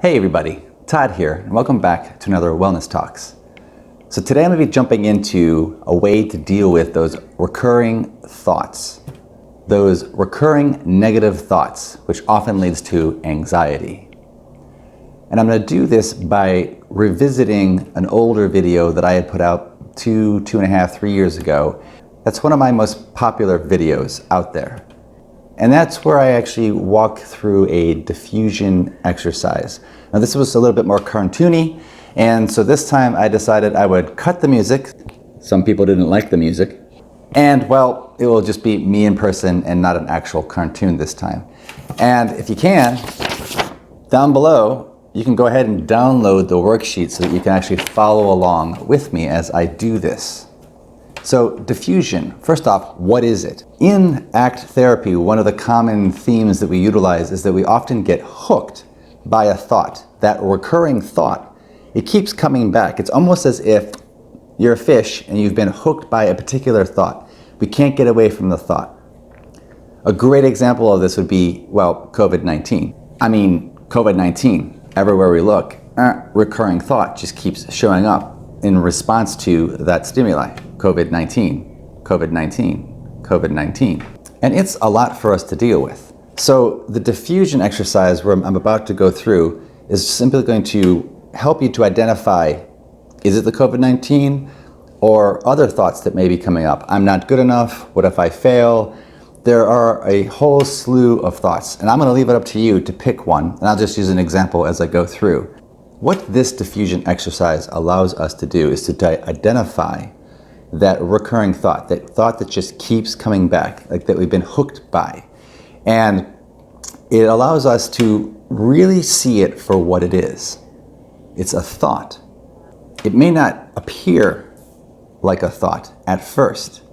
Hey everybody, Todd here, and welcome back to another Wellness Talks. So today I'm going to be jumping into a way to deal with those recurring thoughts, those recurring negative thoughts, which often leads to anxiety. And I'm going to do this by revisiting an older video that I had put out 2.5, 3 years ago. That's one of my most popular videos out there. And that's where I actually walk through a diffusion exercise. Now this was a little bit more cartoony, and so this time I decided I would cut the music. Some people didn't like the music. And well, it will just be me in person and not an actual cartoon this time. And if you can, down below, you can go ahead and download the worksheet so that you can actually follow along with me as I do this. So diffusion, first off, what is it? In ACT therapy, one of the common themes that we utilize is that we often get hooked by a thought, that recurring thought. It keeps coming back. It's almost as if you're a fish and you've been hooked by a particular thought. We can't get away from the thought. A great example of this would be, well, COVID-19. COVID-19, everywhere we look, recurring thought just keeps showing up in response to that stimuli. COVID-19, COVID-19, COVID-19. And it's a lot for us to deal with. So the diffusion exercise where I'm about to go through is simply going to help you to identify, is it the COVID-19 or other thoughts that may be coming up? I'm not good enough, what if I fail? There are a whole slew of thoughts, and I'm going to leave it up to you to pick one, and I'll just use an example as I go through. What this diffusion exercise allows us to do is to identify that recurring thought, that just keeps coming back, like that we've been hooked by. And it allows us to really see it for what it is. It's a thought. It may not appear like a thought at first.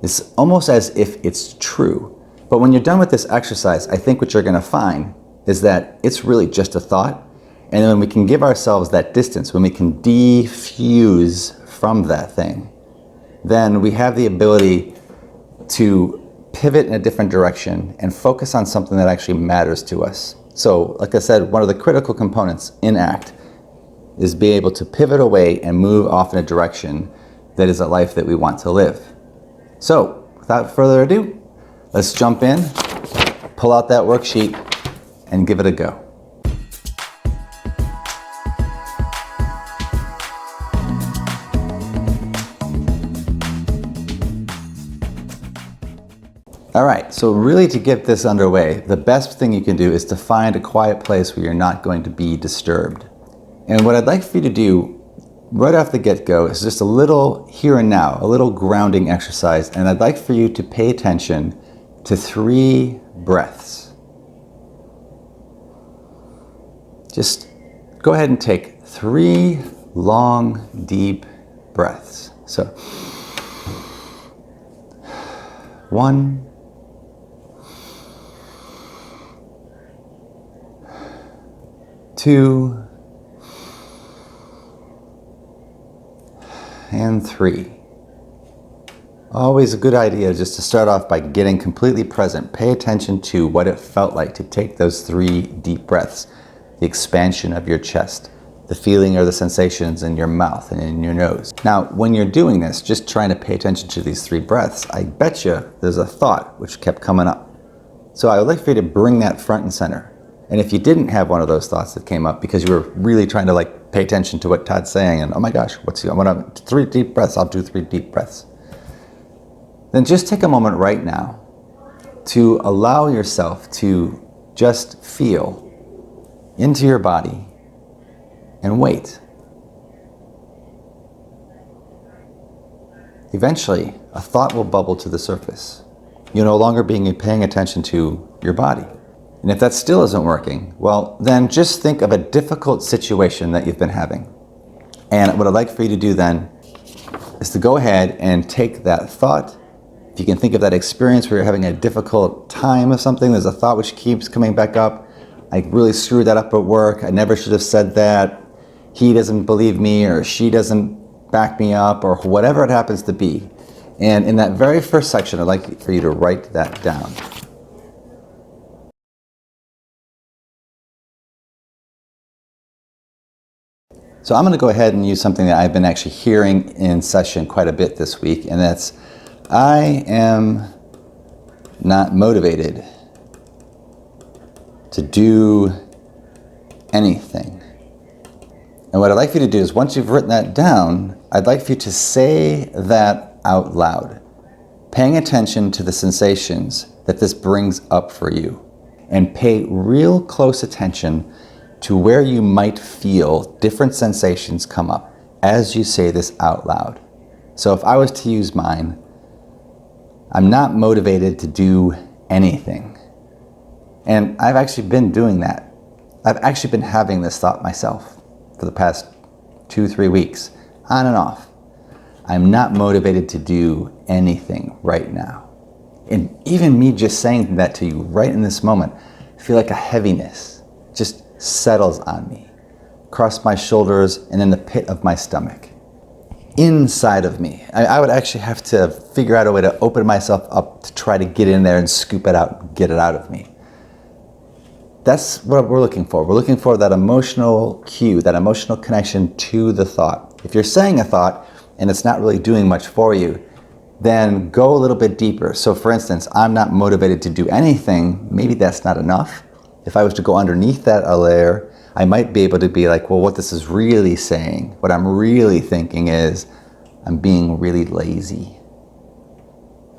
It's almost as if it's true. But when you're done with this exercise, I think what you're going to find is that it's really just a thought. And then when we can give ourselves that distance, when we can defuse from that thing, then we have the ability to pivot in a different direction and focus on something that actually matters to us. So, like I said, one of the critical components in ACT is being able to pivot away and move off in a direction that is a life that we want to live. So, without further ado, let's jump in, pull out that worksheet, and give it a go. All right, so really to get this underway, the best thing you can do is to find a quiet place where you're not going to be disturbed. And what I'd like for you to do right off the get-go is just a little here and now, a little grounding exercise, and I'd like for you to pay attention to 3 breaths. Just go ahead and take 3 long, deep breaths. So, 1, 2, and 3. Always a good idea just to start off by getting completely present. Pay attention to what it felt like to take those 3 deep breaths. The expansion of your chest, the feeling or the sensations in your mouth and in your nose. Now, when you're doing this, just trying to pay attention to these 3 breaths, I bet you there's a thought which kept coming up. So I would like for you to bring that front and center. And if you didn't have one of those thoughts that came up because you were really trying to pay attention to what Todd's saying and, oh my gosh, I want 3 deep breaths, I'll do 3 deep breaths. Then just take a moment right now to allow yourself to just feel into your body and wait. Eventually, a thought will bubble to the surface. You'll no longer be paying attention to your body. And if that still isn't working, well, then just think of a difficult situation that you've been having. And what I'd like for you to do then is to go ahead and take that thought. If you can think of that experience where you're having a difficult time of something, there's a thought which keeps coming back up. I really screwed that up at work. I never should have said that. He doesn't believe me, or she doesn't back me up, or whatever it happens to be. And in that very first section, I'd like for you to write that down. So I'm going to go ahead and use something that I've been actually hearing in session quite a bit this week, and that's, I am not motivated to do anything. And what I'd like for you to do is, once you've written that down, I'd like for you to say that out loud, paying attention to the sensations that this brings up for you, and pay real close attention to where you might feel different sensations come up as you say this out loud. So if I was to use mine, I'm not motivated to do anything. And I've actually been doing that. I've actually been having this thought myself for the past 2-3 weeks, on and off. I'm not motivated to do anything right now. And even me just saying that to you right in this moment, I feel like a heaviness just settles on me, across my shoulders and in the pit of my stomach, inside of me. I would actually have to figure out a way to open myself up to try to get in there and scoop it out, get it out of me. That's what we're looking for. We're looking for that emotional cue, that emotional connection to the thought. If you're saying a thought and it's not really doing much for you, then go a little bit deeper. So for instance, I'm not motivated to do anything. Maybe that's not enough. If I was to go underneath that a layer, I might be able to be like, well, what this is really saying, what I'm really thinking is, I'm being really lazy.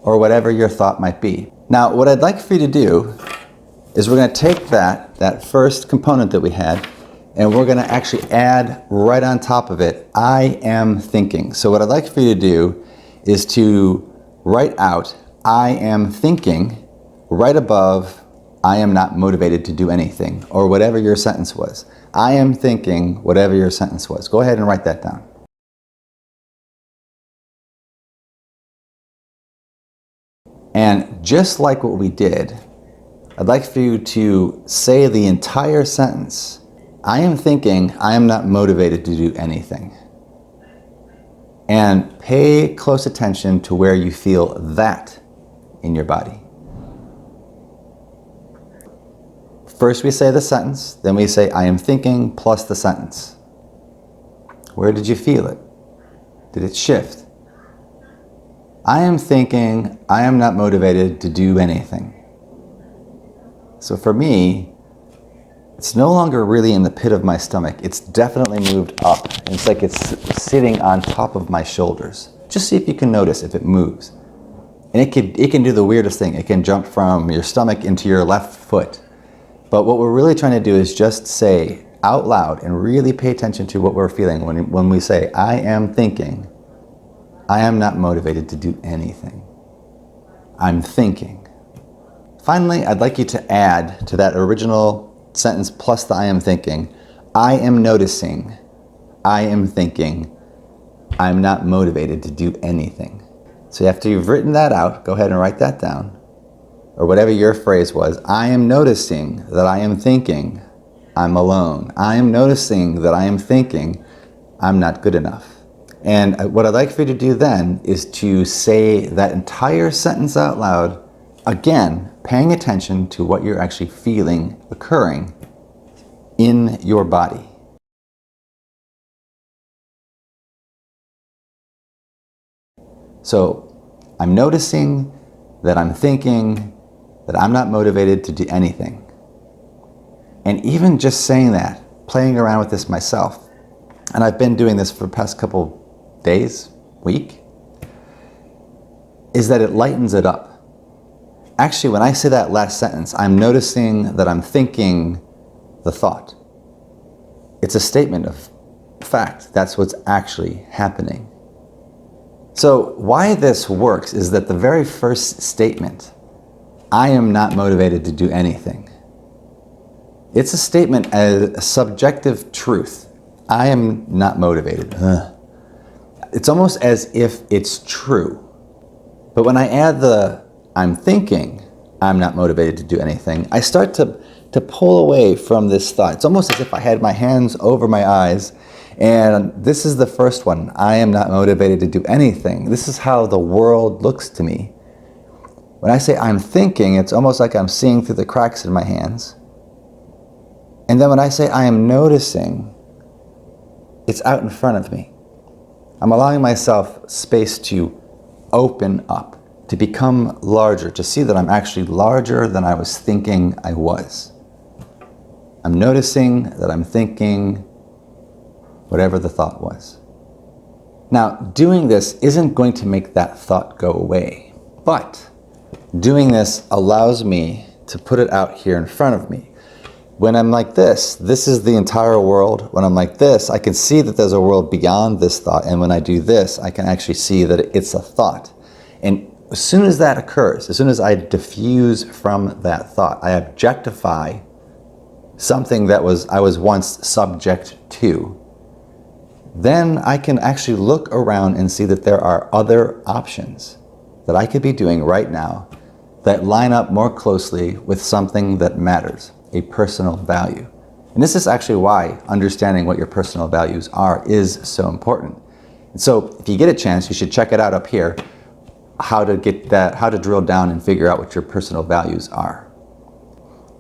Or whatever your thought might be. Now, what I'd like for you to do is we're going to take that first component that we had, and we're going to actually add right on top of it, I am thinking. So what I'd like for you to do is to write out, I am thinking, right above, I am not motivated to do anything, or whatever your sentence was. I am thinking, whatever your sentence was. Go ahead and write that down. And just like what we did, I'd like for you to say the entire sentence. I am thinking, I am not motivated to do anything. And pay close attention to where you feel that in your body. First we say the sentence, then we say I am thinking plus the sentence. Where did you feel it? Did it shift? I am thinking, I am not motivated to do anything. So for me, it's no longer really in the pit of my stomach. It's definitely moved up. It's like it's sitting on top of my shoulders. Just see if you can notice if it moves. And it can do the weirdest thing. It can jump from your stomach into your left foot. But what we're really trying to do is just say out loud and really pay attention to what we're feeling when we say, I am thinking, I am not motivated to do anything. I'm thinking. Finally, I'd like you to add to that original sentence plus the I am thinking, I am noticing, I am thinking, I'm not motivated to do anything. So after you've written that out, go ahead and write that down. Or whatever your phrase was, I am noticing that I am thinking I'm alone. I am noticing that I am thinking I'm not good enough. And what I'd like for you to do then is to say that entire sentence out loud, again, paying attention to what you're actually feeling occurring in your body. So I'm noticing that I'm thinking that I'm not motivated to do anything. And even just saying that, playing around with this myself, and I've been doing this for the past couple days, week, is that it lightens it up. Actually, when I say that last sentence, I'm noticing that I'm thinking the thought. It's a statement of fact. That's what's actually happening. So why this works is that the very first statement, I am not motivated to do anything. It's a statement as a subjective truth. I am not motivated. It's almost as if it's true. But when I add the I'm thinking I'm not motivated to do anything, I start to pull away from this thought. It's almost as if I had my hands over my eyes, and this is the first one. I am not motivated to do anything. This is how the world looks to me. When I say I'm thinking, it's almost like I'm seeing through the cracks in my hands. And then when I say I am noticing, It's out in front of me. I'm allowing myself space to open up, to become larger, to see that I'm actually larger than I was thinking I was. I'm noticing that I'm thinking whatever the thought was. Now, doing this isn't going to make that thought go away, but doing this allows me to put it out here in front of me. When I'm like this is the entire world. When I'm like this, I can see that there's a world beyond this thought. And when I do this, I can actually see that it's a thought. And as soon as that occurs, as soon as I diffuse from that thought, I objectify something that I was once subject to, then I can actually look around and see that there are other options that I could be doing right now that line up more closely with something that matters, a personal value. And this is actually why understanding what your personal values are is so important. And so if you get a chance, you should check it out up here, how to drill down and figure out what your personal values are.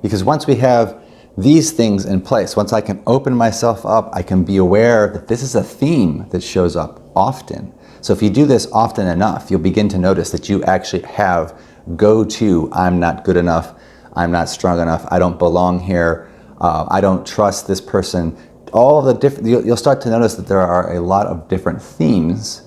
Because once we have these things in place, once I can open myself up, I can be aware that this is a theme that shows up often. So if you do this often enough, you'll begin to notice that you actually have go-to, I'm not good enough, I'm not strong enough, I don't belong here, I don't trust this person. All the different, you'll start to notice that there are a lot of different themes,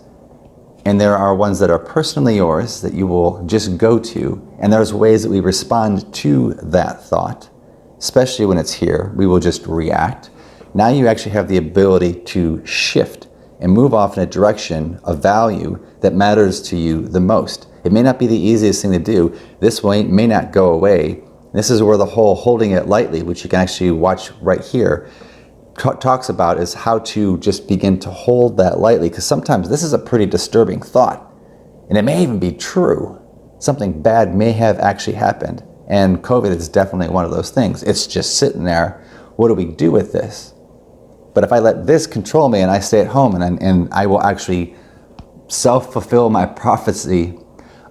and there are ones that are personally yours that you will just go to, and there's ways that we respond to that thought, especially when it's here. We will just react. Now you actually have the ability to shift and move off in a direction of value that matters to you the most. It may not be the easiest thing to do. This may not go away. This is where the whole holding it lightly, which you can actually watch right here, talks about, is how to just begin to hold that lightly, because sometimes this is a pretty disturbing thought, and it may even be true. Something bad may have actually happened, and COVID is definitely one of those things. It's just sitting there. What do we do with this? But if I let this control me and I stay at home and I will actually self-fulfill my prophecy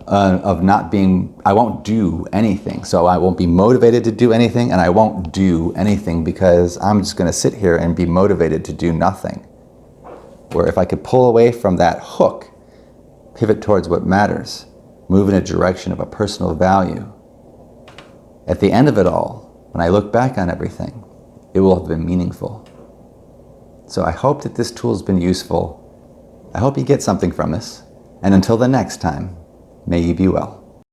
of not being, I won't do anything. So I won't be motivated to do anything, and I won't do anything because I'm just going to sit here and be motivated to do nothing. Where if I could pull away from that hook, pivot towards what matters, move in a direction of a personal value, at the end of it all, when I look back on everything, it will have been meaningful. So I hope that this tool has been useful. I hope you get something from this. And until the next time, may you be well.